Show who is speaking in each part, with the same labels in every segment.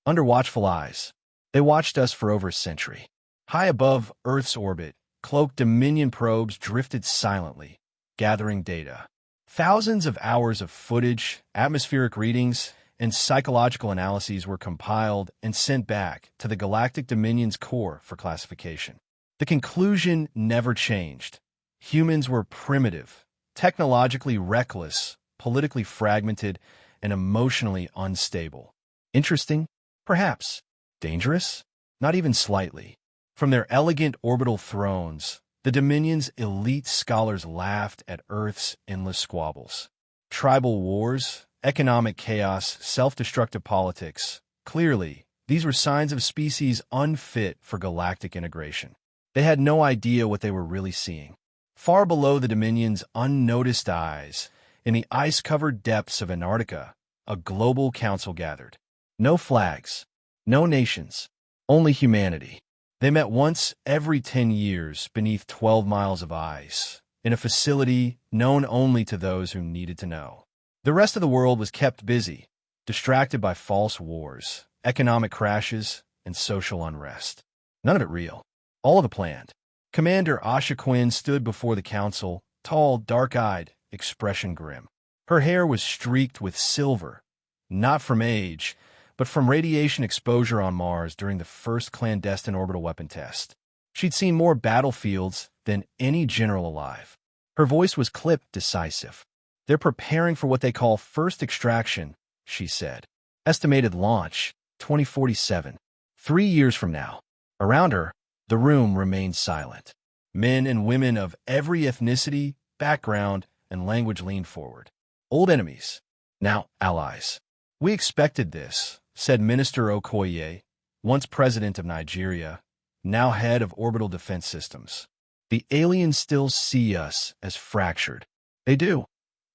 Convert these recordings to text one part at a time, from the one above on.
Speaker 1: under watchful eyes. They watched us for over a century. High above Earth's orbit, cloaked Dominion probes drifted silently, gathering data. Thousands of hours of footage, atmospheric readings, and psychological analyses were compiled and sent back to the Galactic Dominion's core for classification. The conclusion never changed. Humans were primitive, technologically reckless, politically fragmented, and emotionally unstable. Interesting? Perhaps. Dangerous? Not even slightly. From their elegant orbital thrones, the Dominion's elite scholars laughed at Earth's endless squabbles. Tribal wars, economic chaos, self-destructive politics. Clearly, these were signs of species unfit for galactic integration. They had no idea what they were really seeing. Far below the Dominion's unnoticed eyes, in the ice-covered depths of Antarctica, a global council gathered. No flags, no nations, only humanity. They met once every 10 years beneath 12 miles of ice, in a facility known only to those who needed to know. The rest of the world was kept busy, distracted by false wars, economic crashes, and social unrest. None of it real. All of it planned. Commander Asha Quinn stood before the council, tall, dark-eyed, expression grim. Her hair was streaked with silver, not from age, but from radiation exposure on Mars during the first clandestine orbital weapon test. She'd seen more battlefields than any general alive. Her voice was clipped, decisive. "They're preparing for what they call first extraction," she said. "Estimated launch, 2047. 3 years from now." Around her, the room remained silent. Men and women of every ethnicity, background, and language leaned forward. Old enemies, now allies. "We expected this," said Minister Okoye, once president of Nigeria, now head of orbital defense systems. "The aliens still see us as fractured." "They do,"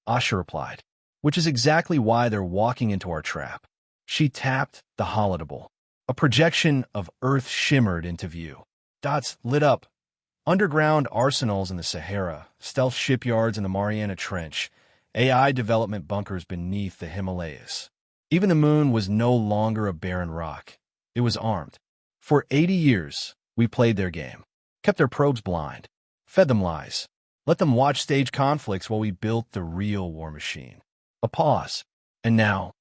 Speaker 1: Asha replied, "which is exactly why they're walking into our trap." She tapped the holodeble. A projection of Earth shimmered into view. Dots lit up. Underground arsenals in the Sahara, stealth shipyards in the Mariana Trench, AI development bunkers beneath the Himalayas. Even the moon was no longer a barren rock. It was armed. For 80 years, we played their game, kept their probes blind, fed them lies, let them watch stage conflicts while we built the real war machine. A pause. And now,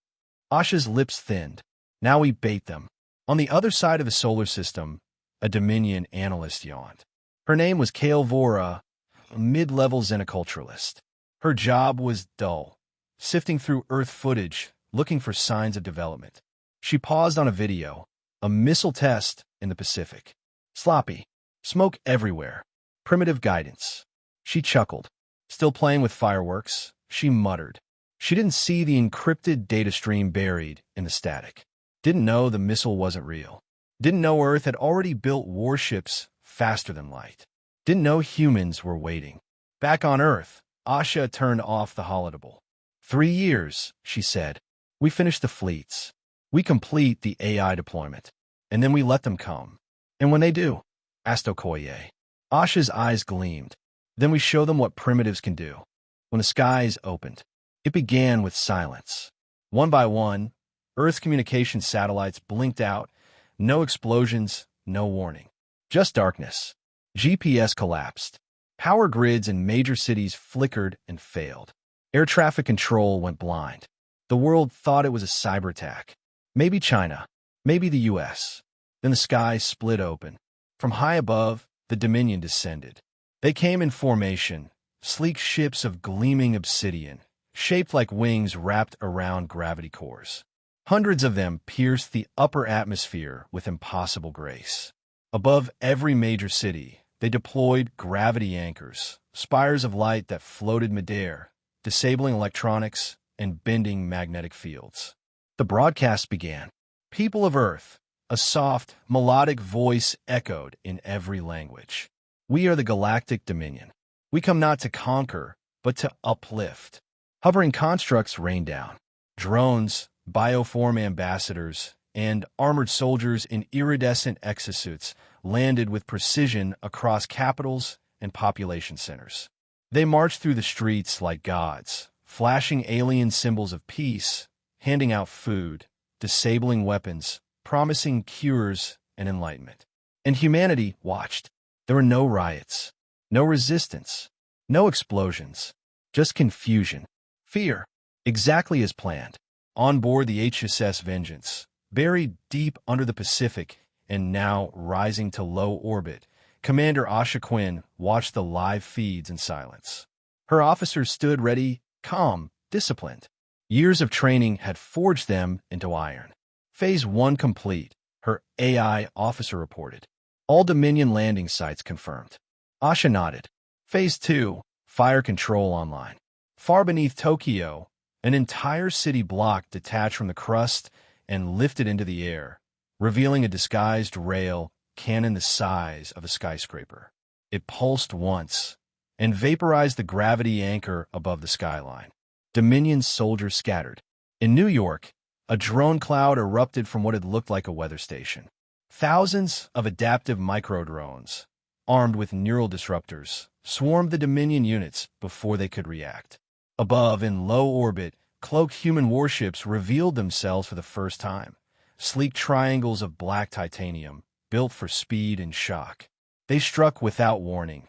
Speaker 1: Asha's lips thinned. Now we bait them. On the other side of the solar system, a Dominion analyst yawned. Her name was Kale Vora, a mid-level xenoculturalist. Her job was dull, sifting through Earth footage, looking for signs of development. She paused on a video, a missile test in the Pacific. Sloppy, smoke everywhere, primitive guidance. She chuckled. Still playing with fireworks, she muttered. She didn't see the encrypted data stream buried in the static. Didn't know the missile wasn't real. Didn't know Earth had already built warships faster than light. Didn't know humans were waiting. Back on Earth, Asha turned off the holodeble. 3 years, she said. We finish the fleets. We complete the AI deployment. And then we let them come. And when they do, asked Okoye. Asha's eyes gleamed. Then we show them what primitives can do. When the skies opened, it began with silence. One by one, Earth communication satellites blinked out. No explosions, no warning. Just darkness. GPS collapsed. Power grids in major cities flickered and failed. Air traffic control went blind. The world thought it was a cyber attack. Maybe China, maybe the US. Then the sky split open. From high above, the Dominion descended. They came in formation, sleek ships of gleaming obsidian, shaped like wings wrapped around gravity cores. Hundreds of them pierced the upper atmosphere with impossible grace. Above every major city, they deployed gravity anchors, spires of light that floated midair, disabling electronics and bending magnetic fields. The broadcast began. People of Earth, a soft, melodic voice echoed in every language. We are the Galactic Dominion. We come not to conquer, but to uplift. Hovering constructs rained down. Drones, bioform ambassadors, and armored soldiers in iridescent exosuits landed with precision across capitals and population centers. They marched through the streets like gods, flashing alien symbols of peace, handing out food, disabling weapons, promising cures and enlightenment. And humanity watched. There were no riots, no resistance, no explosions, just confusion, fear, exactly as planned. On board the HSS Vengeance, buried deep under the Pacific and now rising to low orbit, Commander Asha Quinn watched the live feeds in silence. Her officers stood ready, calm, disciplined. Years of training had forged them into iron. Phase 1 complete, her AI officer reported. All Dominion landing sites confirmed. Asha nodded. Phase 2, fire control online. Far beneath Tokyo, an entire city block detached from the crust and lifted into the air, revealing a disguised rail cannon the size of a skyscraper. It pulsed once and vaporized the gravity anchor above the skyline. Dominion soldiers scattered. In New York, a drone cloud erupted from what had looked like a weather station. Thousands of adaptive micro-drones, armed with neural disruptors, swarmed the Dominion units before they could react. Above, in low orbit, cloaked human warships revealed themselves for the first time. Sleek triangles of black titanium, built for speed and shock. They struck without warning,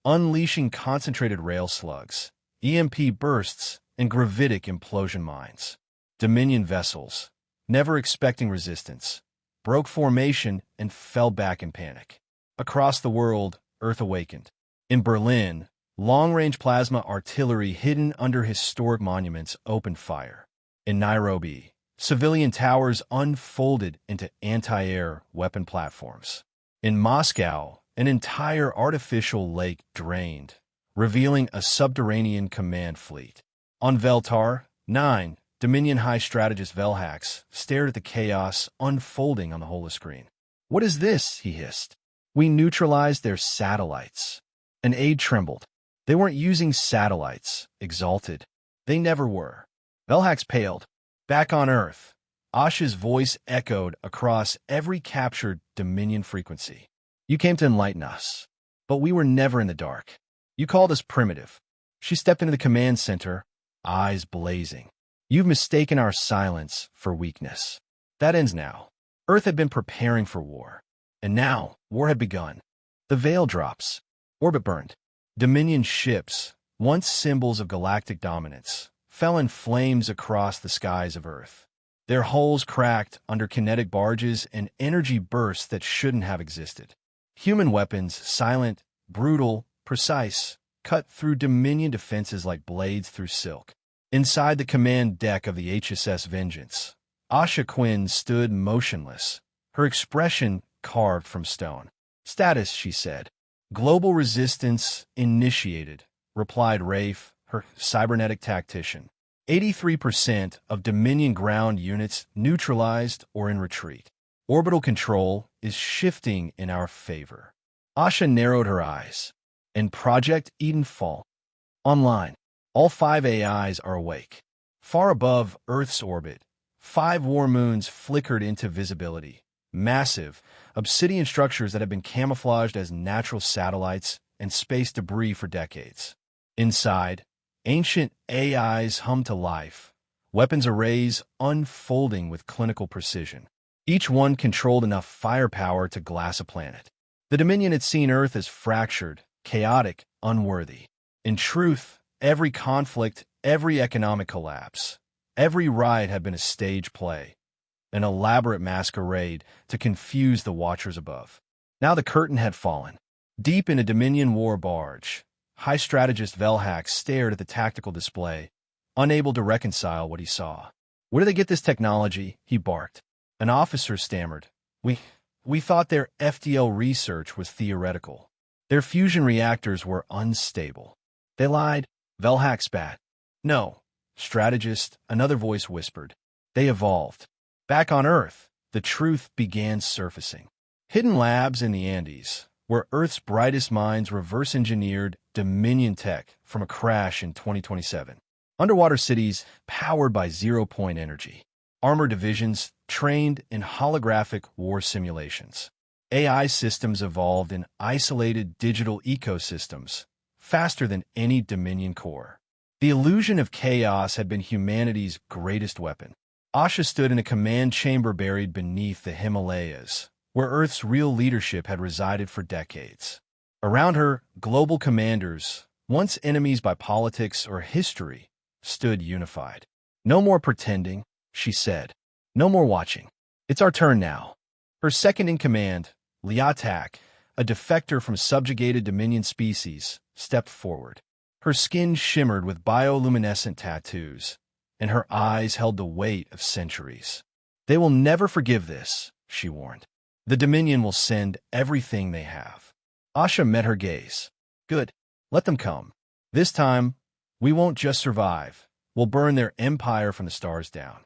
Speaker 1: unleashing concentrated rail slugs, EMP bursts, and gravitic implosion mines. Dominion vessels, never expecting resistance, broke formation and fell back in panic. Across the world, Earth awakened. In Berlin, long-range plasma artillery hidden under historic monuments opened fire. In Nairobi, civilian towers unfolded into anti-air weapon platforms. In Moscow, an entire artificial lake drained, revealing a subterranean command fleet. On Veltar, 9 Dominion High Strategist Velhax stared at the chaos unfolding on the holoscreen. "What is this?" he hissed. "We neutralized their satellites." An aide trembled. "They weren't using satellites," exulted. "They never were." Velhax paled. Back on Earth, Asha's voice echoed across every captured Dominion frequency. "You came to enlighten us, but we were never in the dark. You called us primitive." She stepped into the command center, eyes blazing. "You've mistaken our silence for weakness. That ends now." Earth had been preparing for war, and now war had begun. The veil drops. Orbit burned. Dominion ships, once symbols of galactic dominance, fell in flames across the skies of Earth. Their hulls cracked under kinetic barges and energy bursts that shouldn't have existed. Human weapons, silent, brutal, precise, cut through Dominion defenses like blades through silk. Inside the command deck of the HSS Vengeance, Asha Quinn stood motionless, her expression carved from stone. "Status," she said. "Global resistance initiated," replied Rafe, her cybernetic tactician. 83% of Dominion ground units neutralized or in retreat. Orbital control is shifting in our favor. Asha narrowed her eyes. And Project Edenfall. Online. All 5 AIs are awake. Far above Earth's orbit, 5 war moons flickered into visibility. Massive, obsidian structures that have been camouflaged as natural satellites and space debris for decades. Inside, ancient AIs hum to life, weapons arrays unfolding with clinical precision. Each one controlled enough firepower to glass a planet. The Dominion had seen Earth as fractured, chaotic, unworthy. In truth, every conflict, every economic collapse, every riot had been a stage play, an elaborate masquerade to confuse the watchers above. Now the curtain had fallen. Deep in a Dominion war barge, High Strategist Velhax stared at the tactical display, unable to reconcile what he saw. "Where do they get this technology?" he barked. An officer stammered. We thought their FDL research was theoretical. Their fusion reactors were unstable." "They lied," Velhax spat. "No, strategist," another voice whispered. "They evolved." Back on Earth, the truth began surfacing. Hidden labs in the Andes, where Earth's brightest minds reverse-engineered Dominion tech from a crash in 2027. Underwater cities powered by zero-point energy. Armored divisions trained in holographic war simulations. AI systems evolved in isolated digital ecosystems, faster than any Dominion core. The illusion of chaos had been humanity's greatest weapon. Asha stood in a command chamber buried beneath the Himalayas, where Earth's real leadership had resided for decades. Around her, global commanders, once enemies by politics or history, stood unified. "No more pretending," she said. "No more watching. It's our turn now." Her second-in-command, Liatak, a defector from subjugated Dominion species, stepped forward. Her skin shimmered with bioluminescent tattoos, and her eyes held the weight of centuries. "They will never forgive this," she warned. "The Dominion will send everything they have." Asha met her gaze. "Good. Let them come. This time, we won't just survive. We'll burn their empire from the stars down."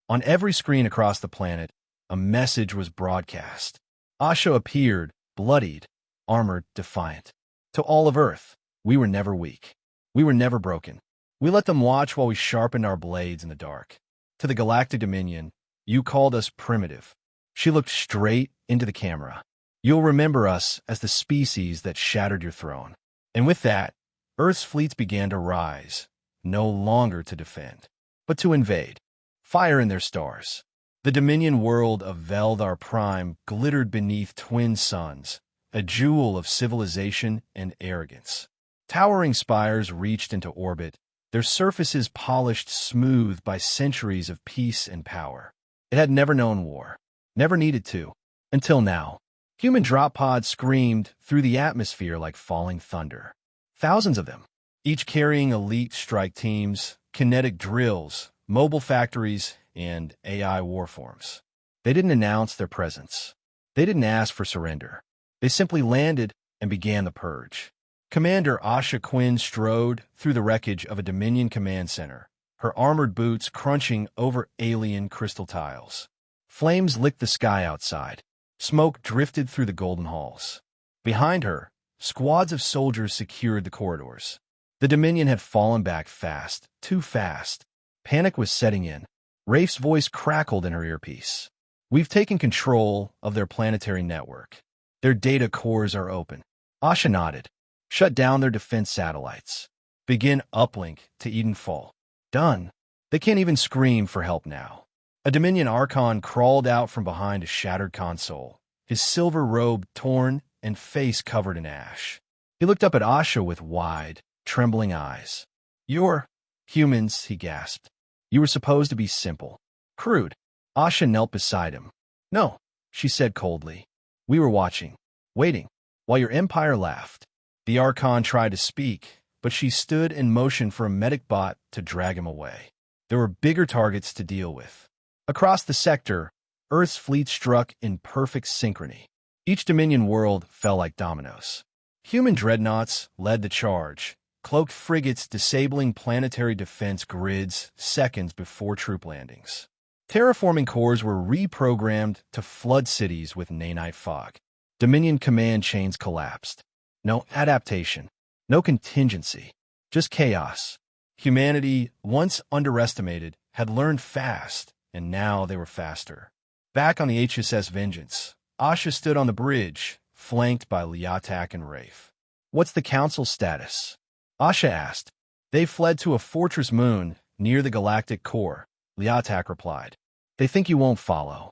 Speaker 1: On every screen across the planet, a message was broadcast. Asha appeared, bloodied, armored, defiant. To all of Earth, we were never weak. We were never broken. We let them watch while we sharpened our blades in the dark. To the Galactic Dominion, you called us primitive. She looked straight into the camera. You'll remember us as the species that shattered your throne. And with that, Earth's fleets began to rise, no longer to defend, but to invade. Fire in their stars. The Dominion world of Veldar Prime glittered beneath twin suns, a jewel of civilization and arrogance. Towering spires reached into orbit, their surfaces polished smooth by centuries of peace and power. It had never known war, never needed to, until now. Human drop pods screamed through the atmosphere like falling thunder. Thousands of them, each carrying elite strike teams, kinetic drills, mobile factories, and AI warforms. They didn't announce their presence. They didn't ask for surrender. They simply landed and began the purge. Commander Asha Quinn strode through the wreckage of a Dominion command center, her armored boots crunching over alien crystal tiles. Flames licked the sky outside. Smoke drifted through the golden halls. Behind her, squads of soldiers secured the corridors. The Dominion had fallen back fast, too fast. Panic was setting in. Rafe's voice crackled in her earpiece. "We've taken control of their planetary network. Their data cores are open." Asha nodded. "Shut down their defense satellites. Begin uplink to Edenfall." "Done." They can't even scream for help now. A Dominion Archon crawled out from behind a shattered console, his silver robe torn and face covered in ash. He looked up at Asha with wide, trembling eyes. "You're humans," he gasped. "You were supposed to be simple. Crude." Asha knelt beside him. "No," she said coldly. "We were watching, waiting, while your empire laughed." The Archon tried to speak, but she stood in motion for a medic bot to drag him away. There were bigger targets to deal with. Across the sector, Earth's fleet struck in perfect synchrony. Each Dominion world fell like dominoes. Human dreadnoughts led the charge, cloaked frigates disabling planetary defense grids seconds before troop landings. Terraforming cores were reprogrammed to flood cities with nanite fog. Dominion command chains collapsed. No adaptation, no contingency, just chaos. Humanity, once underestimated, had learned fast, and now they were faster. Back on the HSS Vengeance, Asha stood on the bridge, flanked by Liatak and Rafe. "What's the Council's status?" Asha asked. "They fled to a fortress moon near the galactic core," Liatak replied. "They think you won't follow."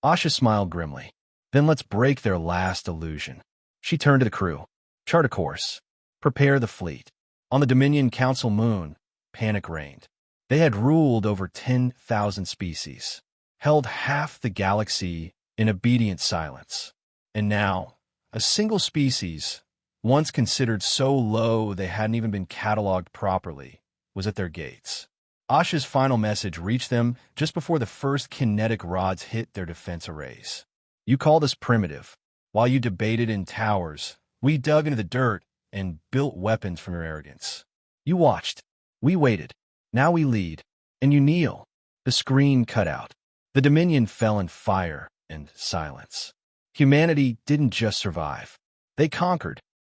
Speaker 1: Asha smiled grimly. "Then let's break their last illusion." She turned to the crew. "Chart a course. Prepare the fleet." On the Dominion Council moon, panic reigned. They had ruled over 10,000 species, held half the galaxy in obedient silence. And now, a single species, once considered so low they hadn't even been cataloged properly, was at their gates. Asha's final message reached them just before the first kinetic rods hit their defense arrays. "You called us primitive. While you debated in towers, we dug into the dirt and built weapons from your arrogance. You watched. We waited. Now we lead. And you kneel." The screen cut out. The Dominion fell in fire and silence. Humanity didn't just survive. They conquered.